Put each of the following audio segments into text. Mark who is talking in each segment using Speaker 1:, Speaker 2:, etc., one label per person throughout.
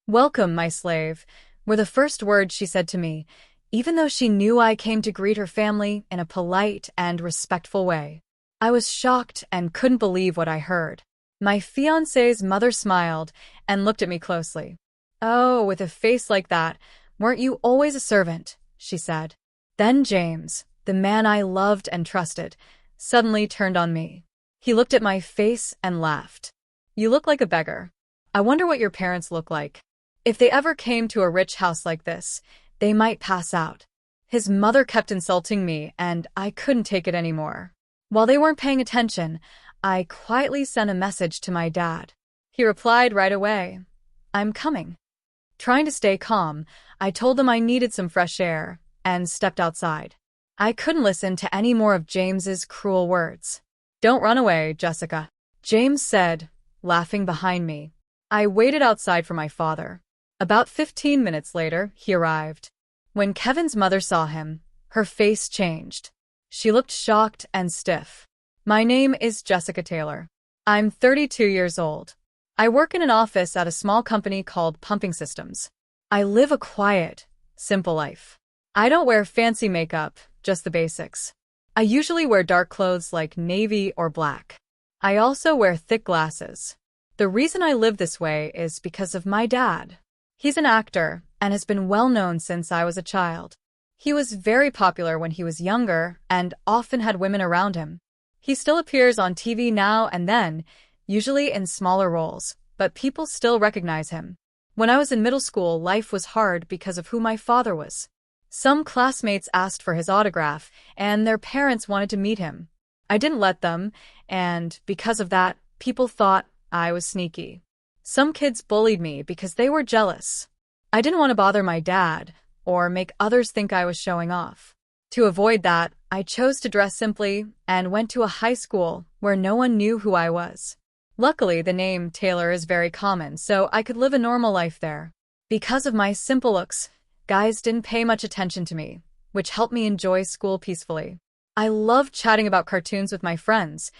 Speaker 1: "Welcome, my slave," were the first words she said to me, even though she knew I came to greet her family in a polite and respectful way. I was shocked and couldn't believe what I heard. My fiancé's mother smiled and looked at me closely. "Oh, with a face like that, weren't you always a servant?" she said. Then James, the man I loved and trusted, suddenly turned on me. He looked at my face and laughed. "You look like a beggar. I wonder what your parents look like. If they ever came to a rich house like this, they might pass out." His mother kept insulting me, and I couldn't take it anymore. While they weren't paying attention, I quietly sent a message to my dad. He replied right away, "I'm coming." Trying to stay calm, I told them I needed some fresh air and stepped outside. I couldn't listen to any more of James's cruel words. "Don't run away, Jessica," James said, laughing behind me. I waited outside for my father. About 15 minutes later, he arrived. When Kevin's mother saw him, her face changed. She looked shocked and stiff. "My name is Jessica Taylor. I'm 32 years old. I work in an office at a small company called Pumping Systems. I live a quiet, simple life. I don't wear fancy makeup, just the basics. I usually wear dark clothes like navy or black. I also wear thick glasses. The reason I live this way is because of my dad. He's an actor and has been well known since I was a child. He was very popular when he was younger and often had women around him. He still appears on TV now and then, usually in smaller roles, but people still recognize him. When I was in middle school, life was hard because of who my father was. Some classmates asked for his autograph, and their parents wanted to meet him. I didn't let them, and because of that, people thought I was sneaky. Some kids bullied me because they were jealous. I didn't want to bother my dad or make others think I was showing off. To avoid that, I chose to dress simply and went to a high school where no one knew who I was. Luckily, the name Taylor is very common, so I could live a normal life there. Because of my simple looks, guys didn't pay much attention to me, which helped me enjoy school peacefully. I loved chatting about cartoons with my friends.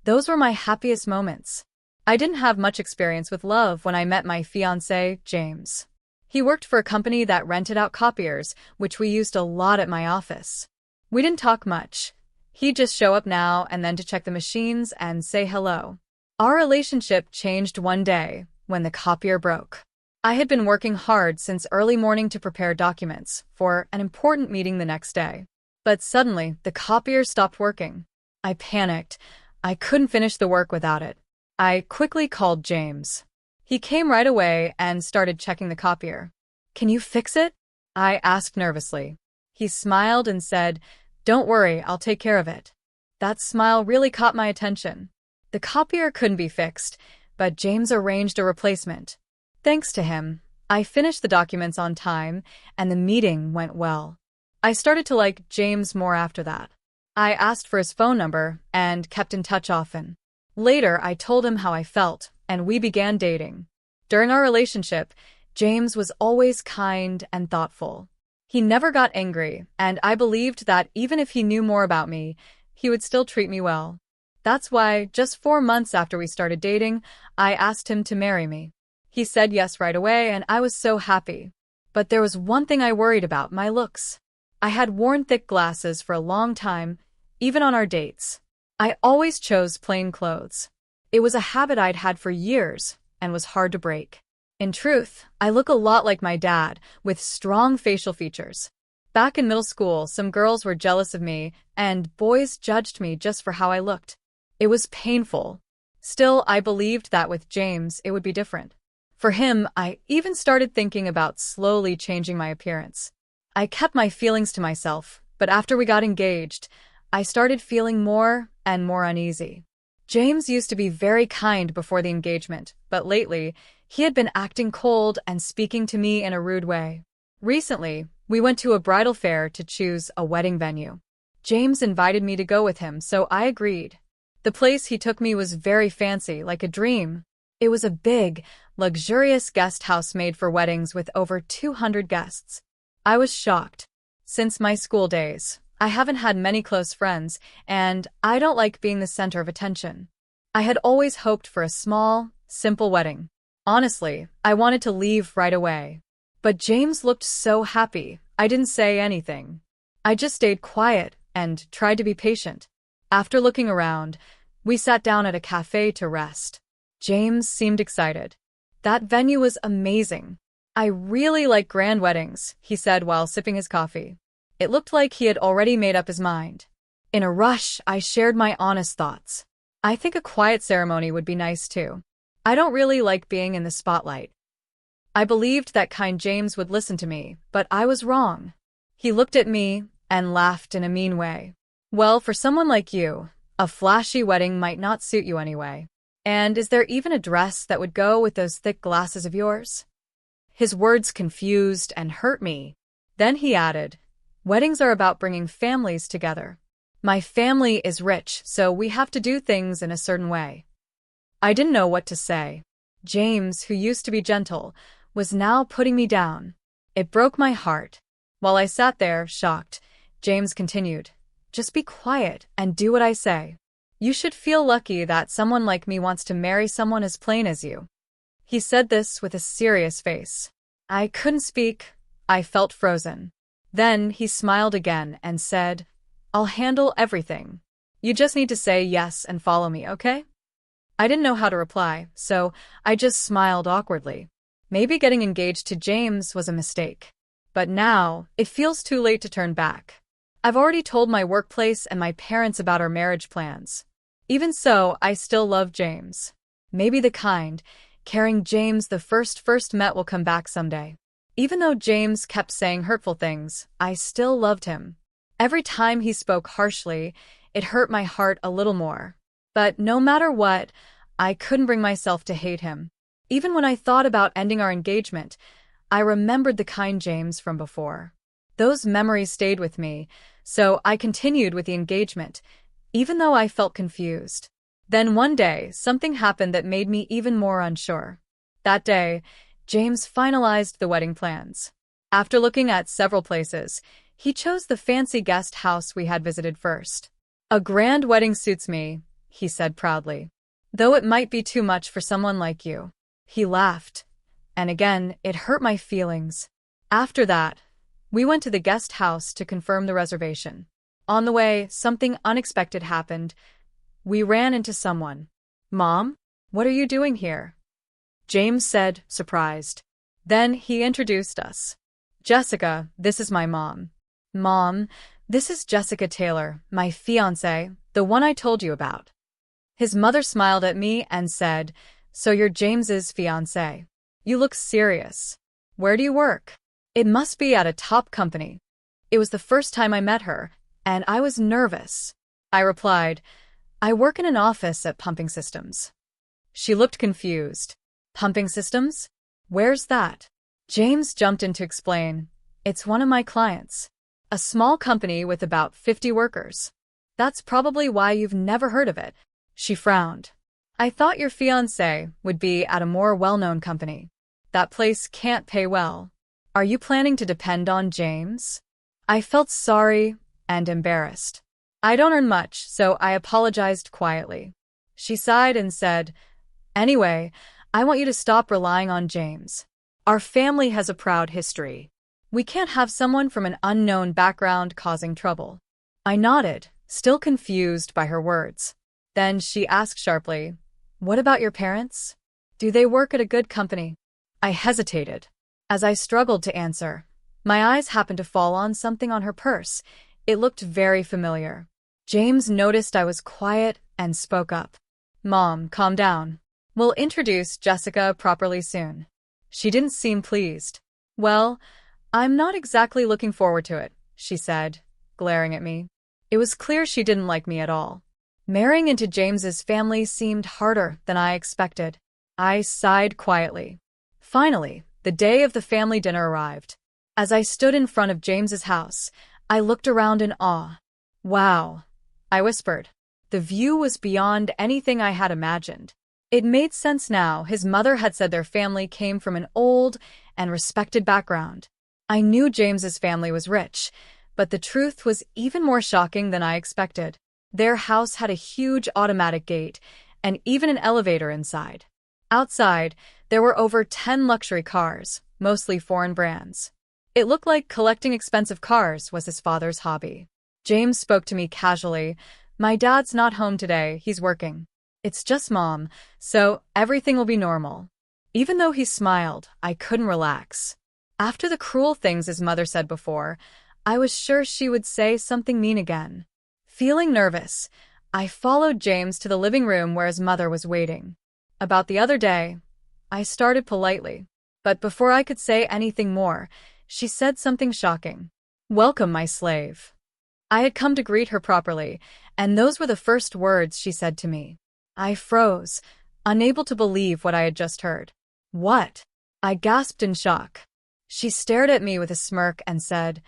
Speaker 1: Those were my happiest moments. I didn't have much experience with love when I met my fiancé, James. He worked for a company that rented out copiers, which we used a lot at my office. We didn't talk much. He'd just show up now and then to check the machines and say hello. Our relationship changed one day when the copier broke. I had been working hard since early morning to prepare documents for an important meeting the next day. But suddenly, the copier stopped working. I panicked. I couldn't finish the work without it. I quickly called James. He came right away and started checking the copier. "Can you fix it?" I asked nervously. He smiled and said, "Don't worry, I'll take care of it." That smile really caught my attention. The copier couldn't be fixed, but James arranged a replacement. Thanks to him, I finished the documents on time, and the meeting went well. I started to like James more after that. I asked for his phone number and kept in touch often. Later, I told him how I felt, and we began dating. During our relationship, James was always kind and thoughtful. He never got angry, and I believed that even if he knew more about me, he would still treat me well. That's why, just 4 months after we started dating, I asked him to marry me. He said yes right away, and I was so happy. But there was one thing I worried about: my looks. I had worn thick glasses for a long time, even on our dates. I always chose plain clothes. It was a habit I'd had for years and was hard to break. In truth, I look a lot like my dad, with strong facial features. Back in middle school, some girls were jealous of me, and boys judged me just for how I looked. It was painful. Still, I believed that with James, it would be different. For him, I even started thinking about slowly changing my appearance. I kept my feelings to myself, but after we got engaged, I started feeling more and more uneasy. James used to be very kind before the engagement, but lately, he had been acting cold and speaking to me in a rude way. Recently, we went to a bridal fair to choose a wedding venue. James invited me to go with him, so I agreed. The place he took me was very fancy, like a dream. It was a big, luxurious guest house made for weddings with over 200 guests. I was shocked. Since my school days, I haven't had many close friends, and I don't like being the center of attention. I had always hoped for a small, simple wedding. Honestly, I wanted to leave right away. But James looked so happy, I didn't say anything. I just stayed quiet and tried to be patient. After looking around, we sat down at a cafe to rest. James seemed excited. That venue was amazing. I really like grand weddings, he said while sipping his coffee. It looked like he had already made up his mind. In a rush, I shared my honest thoughts. I think a quiet ceremony would be nice too. I don't really like being in the spotlight. I believed that kind James would listen to me, but I was wrong. He looked at me and laughed in a mean way. Well, for someone like you, a flashy wedding might not suit you anyway. And is there even a dress that would go with those thick glasses of yours? His words confused and hurt me. Then he added, weddings are about bringing families together. My family is rich, so we have to do things in a certain way. I didn't know what to say. James, who used to be gentle, was now putting me down. It broke my heart. While I sat there, shocked, James continued, just be quiet and do what I say. You should feel lucky that someone like me wants to marry someone as plain as you. He said this with a serious face. I couldn't speak. I felt frozen. Then he smiled again and said, I'll handle everything. You just need to say yes and follow me, okay? I didn't know how to reply, so I just smiled awkwardly. Maybe getting engaged to James was a mistake. But now, it feels too late to turn back. I've already told my workplace and my parents about our marriage plans. Even so, I still love James. Maybe the kind, caring James the first met will come back someday. Even though James kept saying hurtful things, I still loved him. Every time he spoke harshly, it hurt my heart a little more. But no matter what, I couldn't bring myself to hate him. Even when I thought about ending our engagement, I remembered the kind James from before. Those memories stayed with me, so I continued with the engagement, even though I felt confused. Then one day, something happened that made me even more unsure. That day, James finalized the wedding plans. After looking at several places, he chose the fancy guest house we had visited first. A grand wedding suits me, he said proudly. Though it might be too much for someone like you. He laughed. And again, it hurt my feelings. After that, we went to the guest house to confirm the reservation. On the way, something unexpected happened. We ran into someone. Mom? What are you doing here? James said, surprised. Then he introduced us. Jessica, this is my mom. Mom, this is Jessica Taylor, my fiancé, the one I told you about. His mother smiled at me and said, so you're James's fiancé. You look serious. Where do you work? It must be at a top company. It was the first time I met her, and I was nervous. I replied, I work in an office at Pumping Systems. She looked confused. Pumping Systems? Where's that? James jumped in to explain. It's one of my clients. A small company with about 50 workers. That's probably why you've never heard of it. She frowned. I thought your fiancé would be at a more well-known company. That place can't pay well. Are you planning to depend on James? I felt sorry and embarrassed. I don't earn much, so I apologized quietly. She sighed and said, anyway, I want you to stop relying on James. Our family has a proud history. We can't have someone from an unknown background causing trouble. I nodded, still confused by her words. Then she asked sharply, what about your parents? Do they work at a good company? I hesitated. As I struggled to answer, my eyes happened to fall on something on her purse. It looked very familiar. James noticed I was quiet and spoke up. Mom, calm down. We'll introduce Jessica properly soon. She didn't seem pleased. Well, I'm not exactly looking forward to it, she said, glaring at me. It was clear she didn't like me at all. Marrying into James's family seemed harder than I expected. I sighed quietly. Finally, the day of the family dinner arrived. As I stood in front of James's house, I looked around in awe. Wow, I whispered. The view was beyond anything I had imagined. It made sense now. His mother had said their family came from an old and respected background. I knew James's family was rich, but the truth was even more shocking than I expected. Their house had a huge automatic gate and even an elevator inside. Outside, There were over 10 luxury cars, mostly foreign brands. It looked like collecting expensive cars was his father's hobby. James spoke to me casually. "My dad's not home today, he's working. It's just Mom, so everything will be normal." Even though he smiled, I couldn't relax. After the cruel things his mother said before, I was sure she would say something mean again. Feeling nervous, I followed James to the living room where his mother was waiting. "About the other day," I started politely. But before I could say anything more, she said something shocking. "Welcome, my slave." I had come to greet her properly, and those were the first words she said to me. I froze, unable to believe what I had just heard. "What?" I gasped in shock. She stared at me with a smirk and said,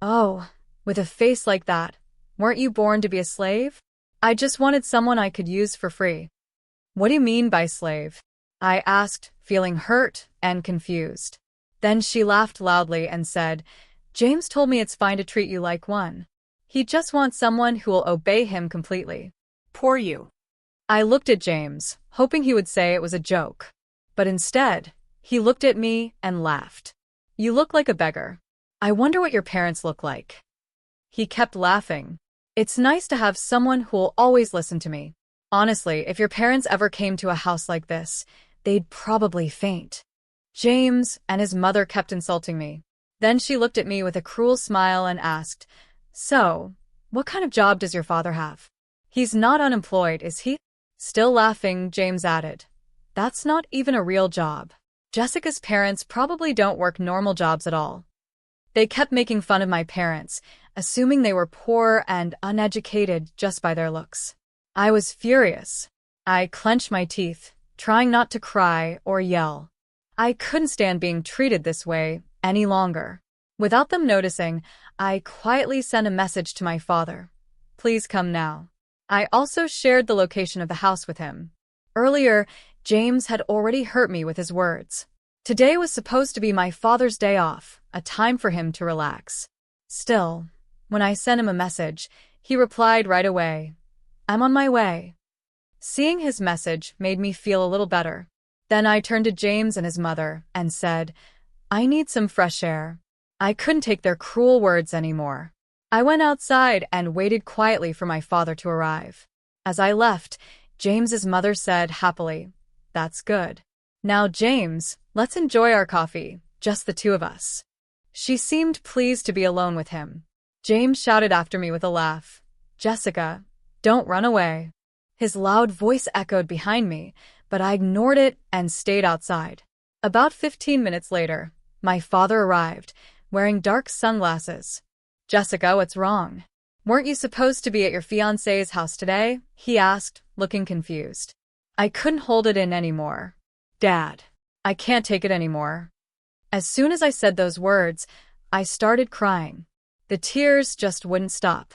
Speaker 1: "Oh, with a face like that, weren't you born to be a slave? I just wanted someone I could use for free." "What do you mean by slave?" I asked, feeling hurt and confused. Then she laughed loudly and said, "James told me it's fine to treat you like one. He just wants someone who will obey him completely."
Speaker 2: Poor you.
Speaker 1: I looked at James, hoping he would say it was a joke. But instead, he looked at me and laughed. "You look like a beggar. I wonder what your parents look like." He kept laughing. "It's nice to have someone who'll always listen to me. Honestly, if your parents ever came to a house like this, they'd probably faint." James and his mother kept insulting me. Then she looked at me with a cruel smile and asked, "So, what kind of job does your father have? He's not unemployed, is he?" Still laughing, James added, "That's not even a real job. Jessica's parents probably don't work normal jobs at all." They kept making fun of my parents, assuming they were poor and uneducated just by their looks. I was furious. I clenched my teeth, trying not to cry or yell. I couldn't stand being treated this way any longer. Without them noticing, I quietly sent a message to my father. "Please come now." I also shared the location of the house with him. Earlier, James had already hurt me with his words. Today was supposed to be my father's day off, a time for him to relax. Still, when I sent him a message, he replied right away, "I'm on my way." Seeing his message made me feel a little better. Then I turned to James and his mother and said, "I need some fresh air." I couldn't take their cruel words anymore. I went outside and waited quietly for my father to arrive. As I left, James's mother said happily, "That's good. Now, James, let's enjoy our coffee, just the two of us." She seemed pleased to be alone with him. James shouted after me with a laugh, "Jessica, don't run away." His loud voice echoed behind me, but I ignored it and stayed outside. About 15 minutes later, my father arrived, wearing dark sunglasses. "Jessica, what's wrong? Weren't you supposed to be at your fiancé's house today?" he asked, looking confused. I couldn't hold it in anymore. "Dad, I can't take it anymore." As soon as I said those words, I started crying. The tears just wouldn't stop.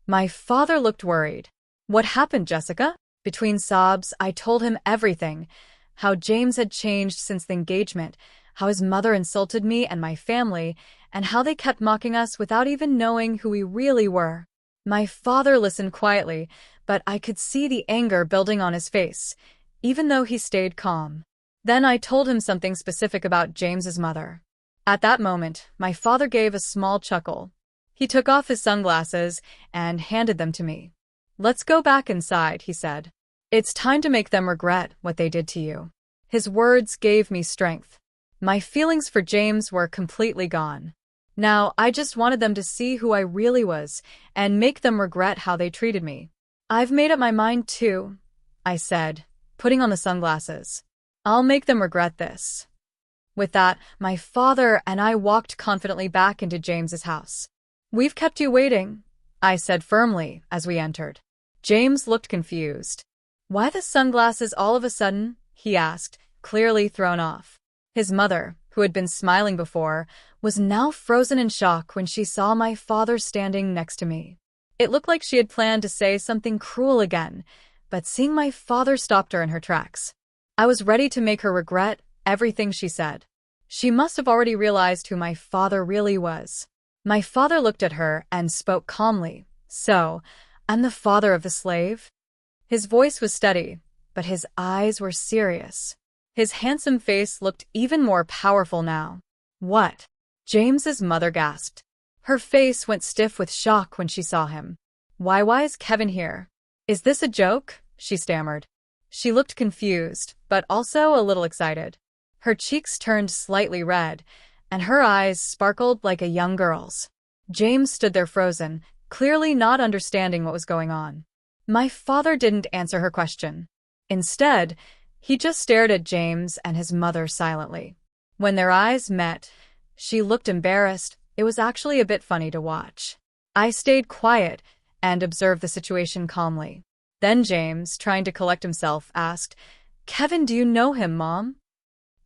Speaker 1: My father looked worried. "What happened, Jessica?" Between sobs, I told him everything, how James had changed since the engagement, how his mother insulted me and my family, and how they kept mocking us without even knowing who we really were. My father listened quietly, but I could see the anger building on his face, even though he stayed calm. Then I told him something specific about James's mother. At that moment, my father gave a small chuckle. He took off his sunglasses and handed them to me. "Let's go back inside," he said. "It's time to make them regret what they did to you." His words gave me strength. My feelings for James were completely gone. Now, I just wanted them to see who I really was and make them regret how they treated me. "I've made up my mind too," I said, putting on the sunglasses. "I'll make them regret this." With that, my father and I walked confidently back into James's house. "We've kept you waiting," I said firmly as we entered. James looked confused. "Why the sunglasses all of a sudden?" he asked, clearly thrown off. His mother, who had been smiling before, was now frozen in shock when she saw my father standing next to me. It looked like she had planned to say something cruel again, but seeing my father stopped her in her tracks. I was ready to make her regret everything she said. She must have already realized who my father really was. My father looked at her and spoke calmly. "So, I'm the father of the slave?" His voice was steady, but his eyes were serious. His handsome face looked even more powerful now. What? James's mother gasped. Her face went stiff with shock when she saw him. Why is Kevin here? Is this a joke? She stammered. She looked confused, but also a little excited. Her cheeks turned slightly red, and her eyes sparkled like a young girl's. James stood there frozen, clearly not understanding what was going on. My father didn't answer her question. Instead, he just stared at James and his mother silently. When their eyes met, she looked embarrassed. It was actually a bit funny to watch. I stayed quiet and observed the situation calmly. Then James, trying to collect himself, asked, "Kevin, do you know him, Mom?"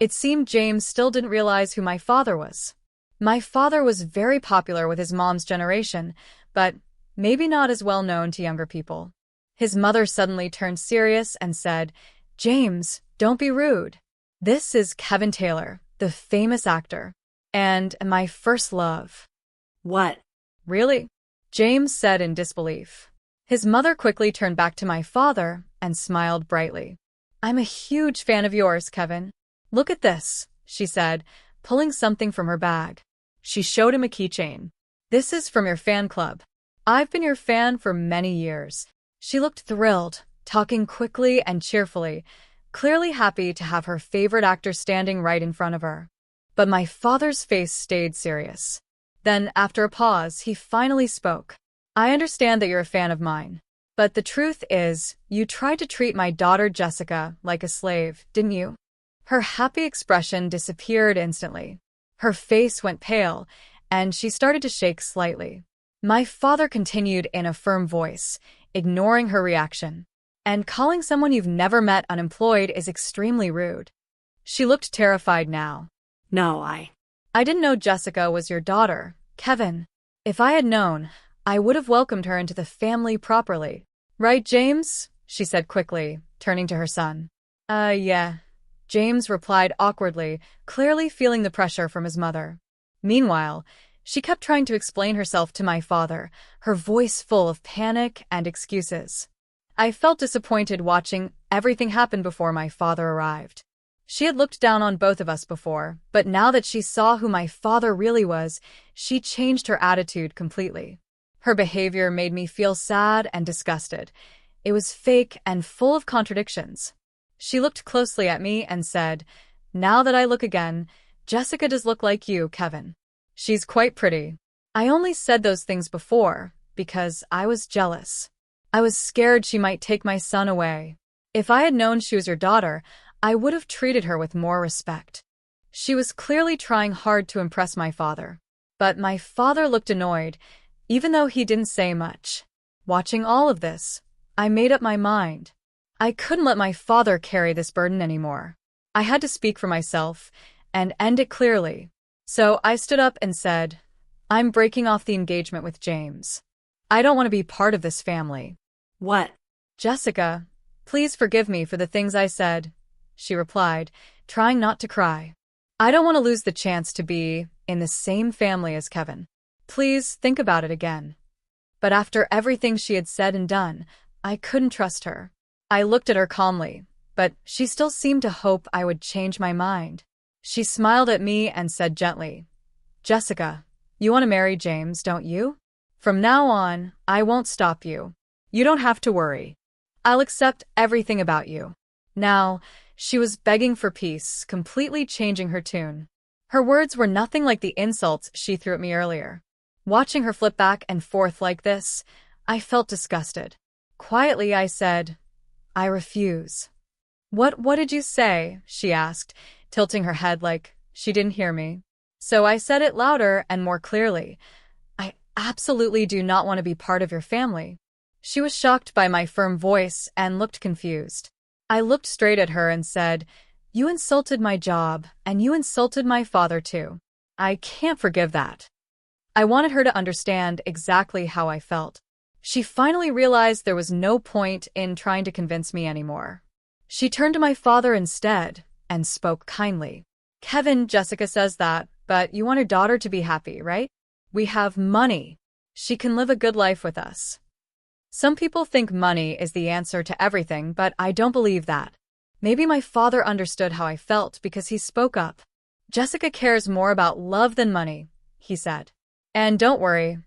Speaker 1: It seemed James still didn't realize who my father was. My father was very popular with his mom's generation, but maybe not as well known to younger people. His mother suddenly turned serious and said, "James, don't be rude. This is Kevin Taylor, the famous actor, and my first love."
Speaker 2: What?
Speaker 1: Really? James said in disbelief. His mother quickly turned back to my father and smiled brightly. "I'm a huge fan of yours, Kevin. Look at this," she said, pulling something from her bag. She showed him a keychain. "This is from your fan club. I've been your fan for many years." She looked thrilled, talking quickly and cheerfully, clearly happy to have her favorite actor standing right in front of her. But my father's face stayed serious. Then, after a pause, he finally spoke. "I understand that you're a fan of mine. But the truth is, you tried to treat my daughter Jessica like a slave, didn't you?" Her happy expression disappeared instantly. Her face went pale, and she started to shake slightly. My father continued in a firm voice, ignoring her reaction. "And calling someone you've never met unemployed is extremely rude." She looked terrified now.
Speaker 2: No,
Speaker 1: I didn't know Jessica was your daughter, Kevin. If I had known, I would have welcomed her into the family properly. Right, James?" she said quickly, turning to her son. Yeah," James replied awkwardly, clearly feeling the pressure from his mother. Meanwhile, she kept trying to explain herself to my father, her voice full of panic and excuses. I felt disappointed watching everything happen before my father arrived. She had looked down on both of us before, but now that she saw who my father really was, she changed her attitude completely. Her behavior made me feel sad and disgusted. It was fake and full of contradictions. She looked closely at me and said, "Now that I look again, Jessica does look like you, Kevin. She's quite pretty." I only said those things before because I was jealous. I was scared she might take my son away. If I had known she was your daughter, I would have treated her with more respect. She was clearly trying hard to impress my father. But my father looked annoyed, even though he didn't say much. Watching all of this, I made up my mind. I couldn't let my father carry this burden anymore. I had to speak for myself and end it clearly. So I stood up and said, "I'm breaking off the engagement with James. I don't want to be part of this family."
Speaker 2: What?
Speaker 1: "Jessica, please forgive me for the things I said," she replied, trying not to cry. "I don't want to lose the chance to be in the same family as Kevin. Please think about it again." But after everything she had said and done, I couldn't trust her. I looked at her calmly, but she still seemed to hope I would change my mind. She smiled at me and said gently, "Jessica, you want to marry James, don't you? From now on, I won't stop you. You don't have to worry. I'll accept everything about you." Now, she was begging for peace, completely changing her tune. Her words were nothing like the insults she threw at me earlier. Watching her flip back and forth like this, I felt disgusted. Quietly, I said, "I refuse." What did you say?" she asked, tilting her head like she didn't hear me. So I said it louder and more clearly. "I absolutely do not want to be part of your family." She was shocked by my firm voice and looked confused. I looked straight at her and said, "You insulted my job, and you insulted my father too. I can't forgive that." I wanted her to understand exactly how I felt. She finally realized there was no point in trying to convince me anymore. She turned to my father instead and spoke kindly. "Kevin, Jessica says that, but you want her daughter to be happy, right? We have money. She can live a good life with us. Some people think money is the answer to everything, but I don't believe that. Maybe my father understood how I felt because he spoke up. Jessica cares more about love than money, he said. And don't worry,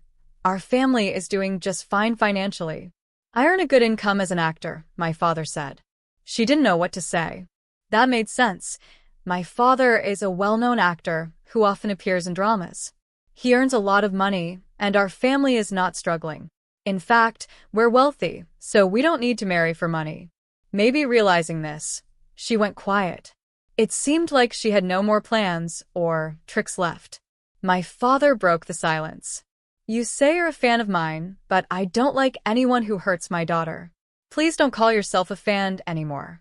Speaker 1: our family is doing just fine financially. I earn a good income as an actor, my father said. She didn't know what to say. That made sense. My father is a well-known actor who often appears in dramas. He earns a lot of money, and our family is not struggling. In fact, we're wealthy, so we don't need to marry for money. Maybe realizing this, she went quiet. It seemed like she had no more plans or tricks left. My father broke the silence. You say you're a fan of mine, but I don't like anyone who hurts my daughter. Please don't call yourself a fan anymore.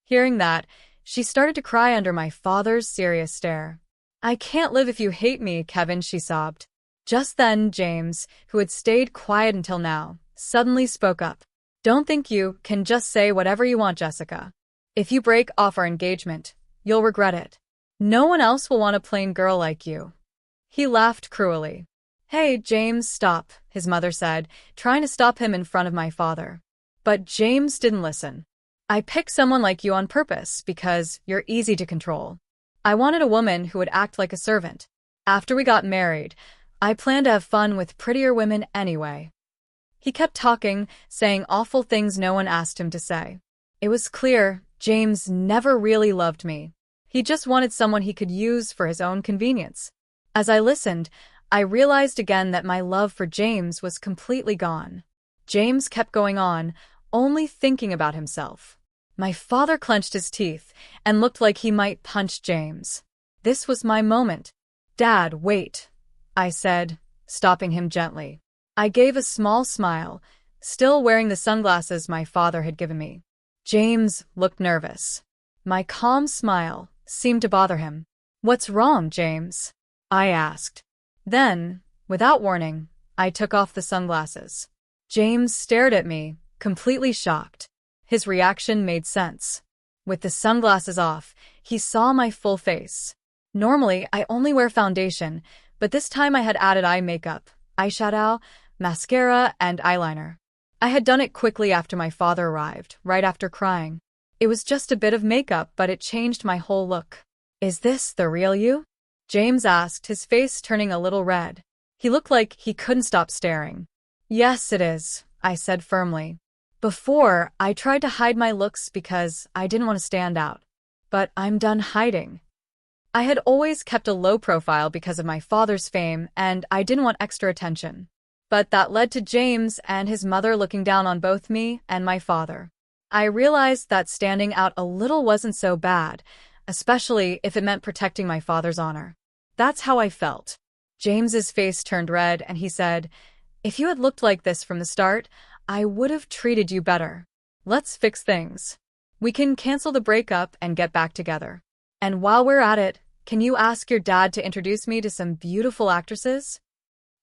Speaker 1: Hearing that, she started to cry under my father's serious stare. I can't live if you hate me, Kevin, she sobbed. Just then, James, who had stayed quiet until now, suddenly spoke up. Don't think you can just say whatever you want, Jessica. If you break off our engagement, you'll regret it. No one else will want a plain girl like you. He laughed cruelly. Hey, James, stop, his mother said, trying to stop him in front of my father. But James didn't listen. I picked someone like you on purpose because you're easy to control. I wanted a woman who would act like a servant. After we got married, I planned to have fun with prettier women anyway. He kept talking, saying awful things no one asked him to say. It was clear James never really loved me. He just wanted someone he could use for his own convenience. As I listened, I realized again that my love for James was completely gone. James kept going on, only thinking about himself. My father clenched his teeth and looked like he might punch James. This was my moment. Dad, wait, I said, stopping him gently. I gave a small smile, still wearing the sunglasses my father had given me. James looked nervous. My calm smile seemed to bother him. What's wrong, James? I asked. Then, without warning, I took off the sunglasses. James stared at me, completely shocked. His reaction made sense. With the sunglasses off, he saw my full face. Normally, I only wear foundation, but this time I had added eye makeup, eyeshadow, mascara, and eyeliner. I had done it quickly after my father arrived, right after crying. It was just a bit of makeup, but it changed my whole look. Is this the real you? James asked, his face turning a little red. He looked like he couldn't stop staring. Yes, it is, I said firmly. Before, I tried to hide my looks because I didn't want to stand out. But I'm done hiding. I had always kept a low profile because of my father's fame, and I didn't want extra attention. But that led to James and his mother looking down on both me and my father. I realized that standing out a little wasn't so bad, especially if it meant protecting my father's honor. That's how I felt. James's face turned red and he said, If you had looked like this from the start, I would have treated you better. Let's fix things. We can cancel the breakup and get back together. And while we're at it, can you ask your dad to introduce me to some beautiful actresses?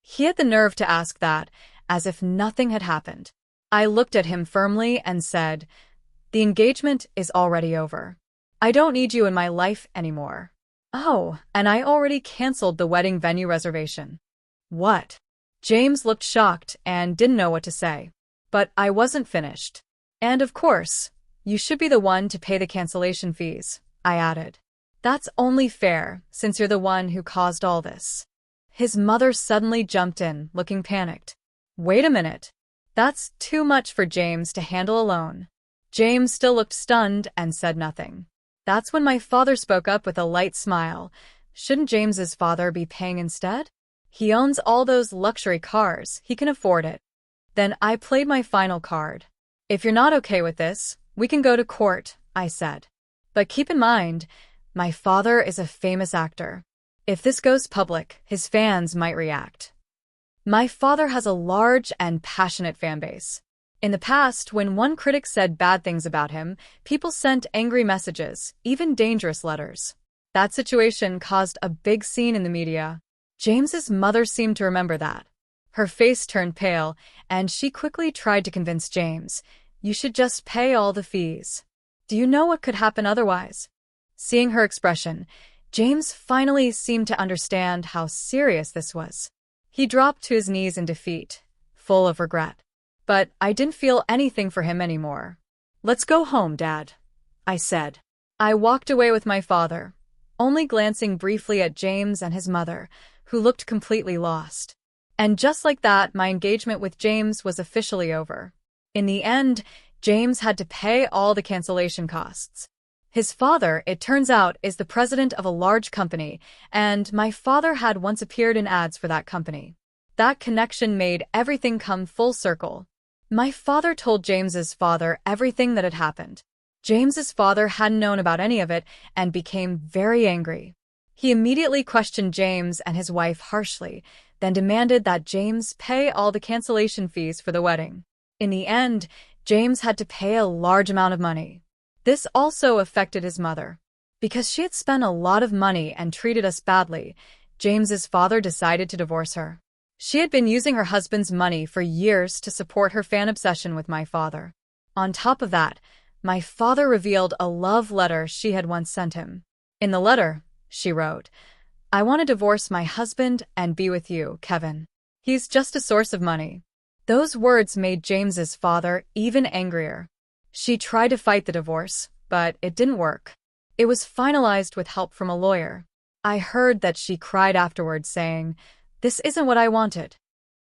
Speaker 1: He had the nerve to ask that, as if nothing had happened. I looked at him firmly and said, The engagement is already over. I don't need you in my life anymore. Oh, and I already canceled the wedding venue reservation. What? James looked shocked and didn't know what to say. But I wasn't finished. And of course, you should be the one to pay the cancellation fees, I added. That's only fair, since you're the one who caused all this. His mother suddenly jumped in, looking panicked. Wait a minute. That's too much for James to handle alone. James still looked stunned and said nothing. That's when my father spoke up with a light smile. Shouldn't James's father be paying instead? He owns all those luxury cars. He can afford it. Then I played my final card. If you're not okay with this, we can go to court, I said. But keep in mind, my father is a famous actor. If this goes public, his fans might react. My father has a large and passionate fan base. In the past, when one critic said bad things about him, people sent angry messages, even dangerous letters. That situation caused a big scene in the media. James's mother seemed to remember that. Her face turned pale, and she quickly tried to convince James, You should just pay all the fees. Do you know what could happen otherwise? Seeing her expression, James finally seemed to understand how serious this was. He dropped to his knees in defeat, full of regret. But I didn't feel anything for him anymore. Let's go home, Dad, I said. I walked away with my father, only glancing briefly at James and his mother, who looked completely lost. And just like that, my engagement with James was officially over. In the end, James had to pay all the cancellation costs. His father, it turns out, is the president of a large company, and my father had once appeared in ads for that company. That connection made everything come full circle. My father told James's father everything that had happened. James's father hadn't known about any of it and became very angry. He immediately questioned James and his wife harshly, then demanded that James pay all the cancellation fees for the wedding. In the end, James had to pay a large amount of money. This also affected his mother. Because she had spent a lot of money and treated us badly, James's father decided to divorce her. She had been using her husband's money for years to support her fan obsession with my father. On top of that, my father revealed a love letter she had once sent him. In the letter, she wrote, "I want to divorce my husband and be with you, Kevin. He's just a source of money." Those words made James's father even angrier. She tried to fight the divorce, but it didn't work. It was finalized with help from a lawyer. I heard that she cried afterwards saying, "This isn't what I wanted."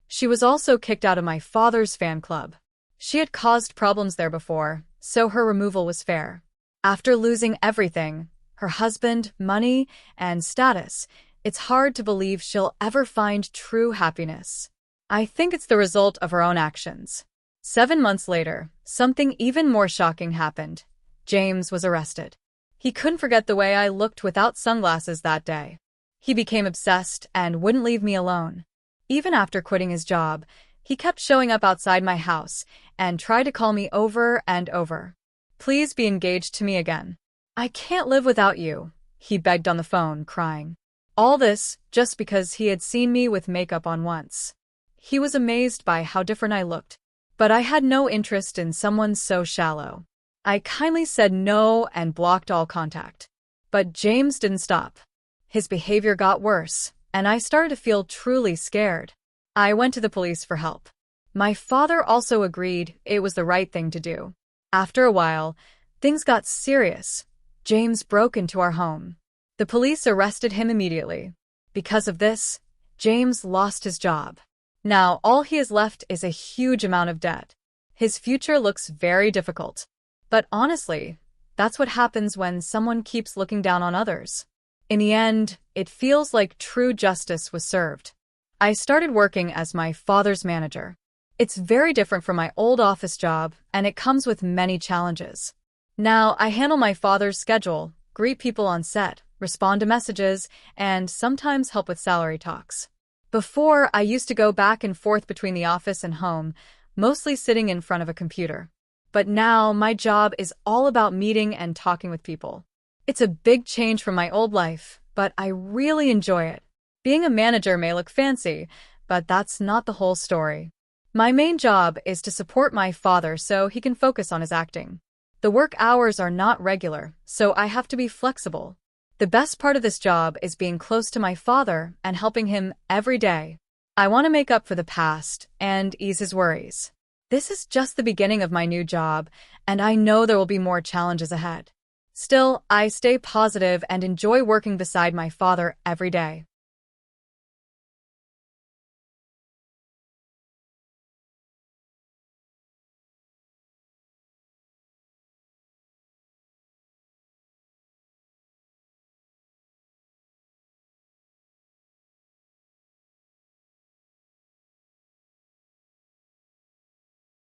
Speaker 1: She was also kicked out of my father's fan club. She had caused problems there before, so her removal was fair. After losing everything, her husband, money, and status, it's hard to believe she'll ever find true happiness. I think it's the result of her own actions. 7 months later, something even more shocking happened. James was arrested. He couldn't forget the way I looked without sunglasses that day. He became obsessed and wouldn't leave me alone. Even after quitting his job, he kept showing up outside my house and tried to call me over and over. "Please be engaged to me again. I can't live without you," he begged on the phone, crying. All this just because he had seen me with makeup on once. He was amazed by how different I looked, but I had no interest in someone so shallow. I kindly said no and blocked all contact. But James didn't stop. His behavior got worse, and I started to feel truly scared. I went to the police for help. My father also agreed it was the right thing to do. After a while, things got serious. James broke into our home. The police arrested him immediately. Because of this, James lost his job. Now all he has left is a huge amount of debt. His future looks very difficult. But honestly, that's what happens when someone keeps looking down on others. In the end, it feels like true justice was served. I started working as my father's manager. It's very different from my old office job, and it comes with many challenges. Now I handle my father's schedule, greet people on set, respond to messages, and sometimes help with salary talks. Before, I used to go back and forth between the office and home, mostly sitting in front of a computer. But now my job is all about meeting and talking with people. It's a big change from my old life, but I really enjoy it. Being a manager may look fancy, but that's not the whole story. My main job is to support my father so he can focus on his acting. The work hours are not regular, so I have to be flexible. The best part of this job is being close to my father and helping him every day. I want to make up for the past and ease his worries. This is just the beginning of my new job, and I know there will be more challenges ahead. Still, I stay positive and enjoy working beside my father every day.